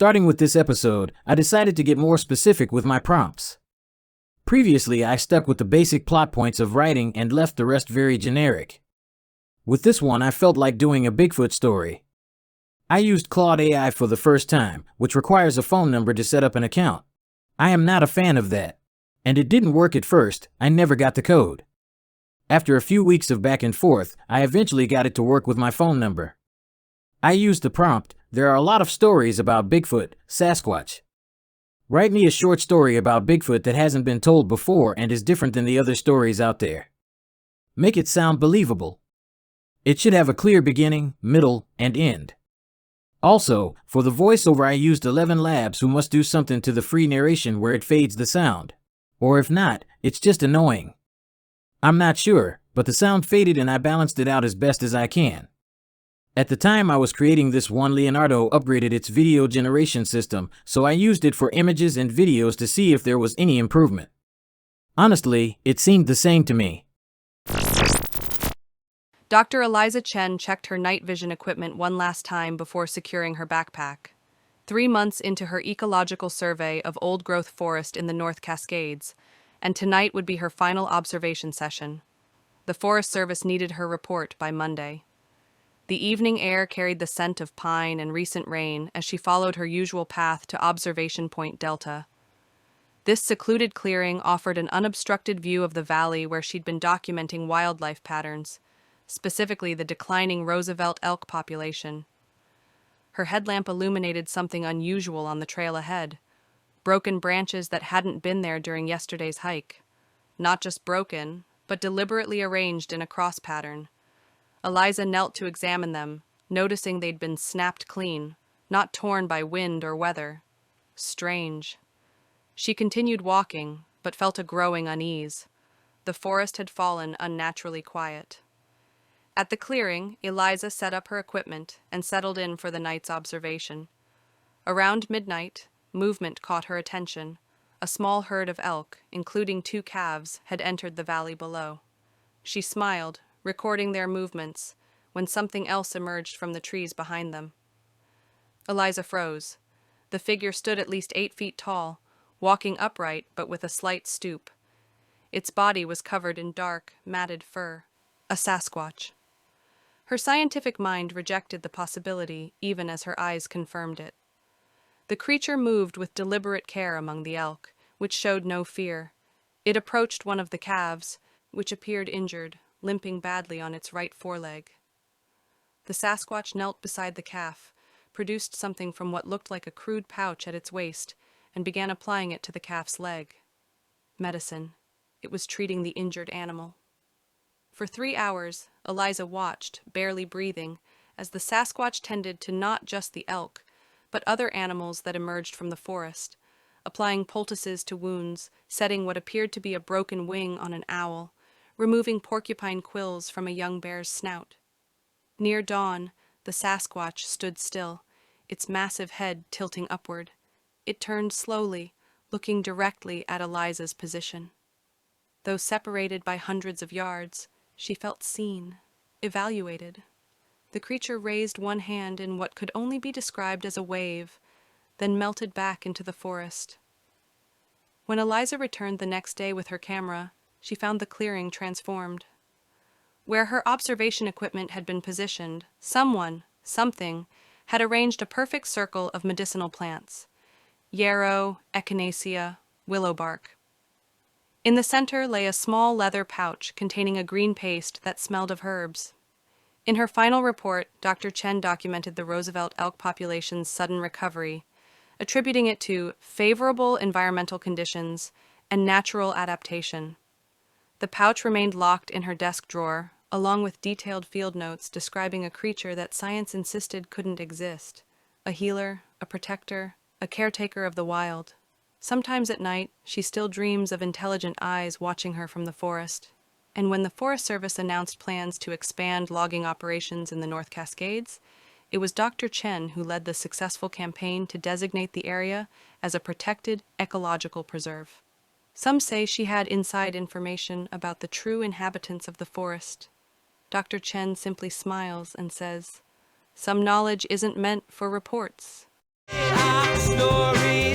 Starting with this episode, I decided to get more specific with my prompts. Previously, I stuck with the basic plot points of writing and left the rest very generic. With this one, I felt like doing a Bigfoot story. I used Claude.ai for the first time, which requires a phone number to set up an account. I am not a fan of that. And it didn't work at first. I never got the code. After a few weeks of back and forth, I eventually got it to work with my phone number. I used the prompt, "There are a lot of stories about Bigfoot, Sasquatch. Write me a short story about Bigfoot that hasn't been told before and is different than the other stories out there. Make it sound believable. It should have a clear beginning, middle, and end." Also, for the voiceover I used 11labs, who must do something to the free narration where it fades the sound. Or if not, it's just annoying. I'm not sure, but the sound faded and I balanced it out as best as I can. At the time I was creating this one, Leonardo upgraded its video generation system, so I used it for images and videos to see if there was any improvement. Honestly, it seemed the same to me. Dr. Eliza Chen checked her night vision equipment one last time before securing her backpack. 3 months into her ecological survey of old-growth forest in the North Cascades, and tonight would be her final observation session. The Forest Service needed her report by Monday. The evening air carried the scent of pine and recent rain as she followed her usual path to Observation Point Delta. This secluded clearing offered an unobstructed view of the valley where she'd been documenting wildlife patterns, specifically the declining Roosevelt elk population. Her headlamp illuminated something unusual on the trail ahead. Broken branches that hadn't been there during yesterday's hike. Not just broken, but deliberately arranged in a cross pattern. Eliza knelt to examine them, noticing they'd been snapped clean, not torn by wind or weather. Strange. She continued walking, but felt a growing unease. The forest had fallen unnaturally quiet. At the clearing, Eliza set up her equipment and settled in for the night's observation. Around midnight, movement caught her attention. A small herd of elk, including 2 calves, had entered the valley below. She smiled, recording their movements, when something else emerged from the trees behind them. Eliza froze. The figure stood at least 8 feet tall, walking upright but with a slight stoop. Its body was covered in dark, matted fur. A Sasquatch. Her scientific mind rejected the possibility, even as her eyes confirmed it. The creature moved with deliberate care among the elk, which showed no fear. It approached one of the calves, which appeared injured, limping badly on its right foreleg. The Sasquatch knelt beside the calf, produced something from what looked like a crude pouch at its waist, and began applying it to the calf's leg. Medicine. It was treating the injured animal. For 3 hours, Eliza watched, barely breathing, as the Sasquatch tended to not just the elk, but other animals that emerged from the forest, applying poultices to wounds, setting what appeared to be a broken wing on an owl, removing porcupine quills from a young bear's snout. Near dawn, the Sasquatch stood still, its massive head tilting upward. It turned slowly, looking directly at Eliza's position. Though separated by hundreds of yards, she felt seen, evaluated. The creature raised one hand in what could only be described as a wave, then melted back into the forest. When Eliza returned the next day with her camera, she found the clearing transformed. Where her observation equipment had been positioned, something, had arranged a perfect circle of medicinal plants: yarrow, echinacea, willow bark. In the center lay a small leather pouch containing a green paste that smelled of herbs. In her final report, Dr. Chen documented the Roosevelt elk population's sudden recovery, attributing it to favorable environmental conditions and natural adaptation. The pouch remained locked in her desk drawer, along with detailed field notes describing a creature that science insisted couldn't exist: a healer, a protector, a caretaker of the wild. Sometimes at night, she still dreams of intelligent eyes watching her from the forest. And when the Forest Service announced plans to expand logging operations in the North Cascades, it was Dr. Chen who led the successful campaign to designate the area as a protected ecological preserve. Some say she had inside information about the true inhabitants of the forest. Dr. Chen simply smiles and says, "Some knowledge isn't meant for reports." story.